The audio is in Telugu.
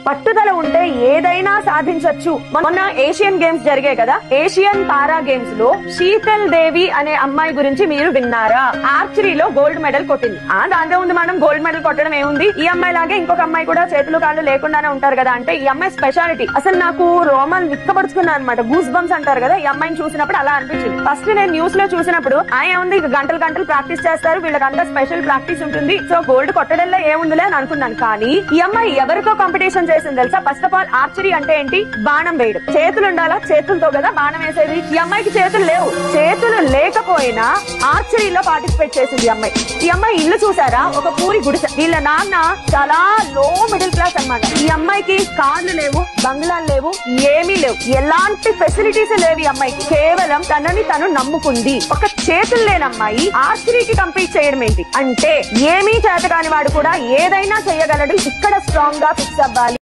పట్టుదల ఉంటే ఏదైనా సాధించొచ్చు. మొన్న ఏషియన్ గేమ్స్ జరిగాయి కదా, ఏషియన్ పారా గేమ్స్ లో శీతల్ దేవి అనే అమ్మాయి గురించి మీరు విన్నారా? ఆర్చరీలో గోల్డ్ మెడల్ కొట్టింది. దాంతో ఉంది, మనం గోల్డ్ మెడల్ కొట్టడం ఏముంది, ఈ అమ్మాయి లాగే ఇంకొక అమ్మాయి కూడా చేతులు కాళ్ళు లేకుండానే ఉంటారు కదా అంటే ఈ అమ్మాయి స్పెషాలిటీ. అసలు నాకు రోమాలు నిక్కబడుచుకున్నాను అనమాట, గూస్ బంప్స్ అంటారు కదా, ఈ అమ్మాయిని చూసినప్పుడు అలా అనిపించింది. ఫస్ట్ నేను న్యూస్ లో చూసినప్పుడు ఏముంది, గంటలు గంటలు ప్రాక్టీస్ చేస్తారు, వీళ్ళకంతా స్పెషల్ ప్రాక్టీస్ ఉంటుంది, సో గోల్డ్ కొట్టడంలో ఏముందిలే అని అనుకున్నాను. కానీ ఈ అమ్మాయి ఎవరితో కాంపిటీషన్ చేసింది తెలుసా? ఫస్ట్ ఆఫ్ ఆల్ ఆర్చరీ అంటే ఏంటి? బాణం వేయడం. చేతులు ఉండాలా, చేతులతో కదా బాణం వేసేది. ఈ అమ్మాయికి చేతులు లేవు, చేతులు లేకపోయినా ఆర్చరీలో పార్టిసిపేట్ చేసింది ఈ అమ్మాయి. ఈ అమ్మాయి ఇల్లు చూసారా? ఒక పూరి గుడిసె. వీళ్ళ నాన్న చాలా లో మిడిల్ క్లాస్ అన్నమాట. ఈ అమ్మాయికి కార్లు లేవు, బంగ్లాలు లేవు, ఏమీ లేవు, ఎలాంటి ఫెసిలిటీస్ లేవు ఈ అమ్మాయికి. కేవలం తనని తను నమ్ముకుంది. ఒక చేతులు లేని అమ్మాయి ఆర్చరీకి కంపీట్ చేయడం ఏంటి అంటే, ఏమీ చేత కాని వాడు కూడా ఏదైనా చేయగలడు. ఇక్కడ స్ట్రాంగ్ గా ఫిక్స్ అవ్వాలి.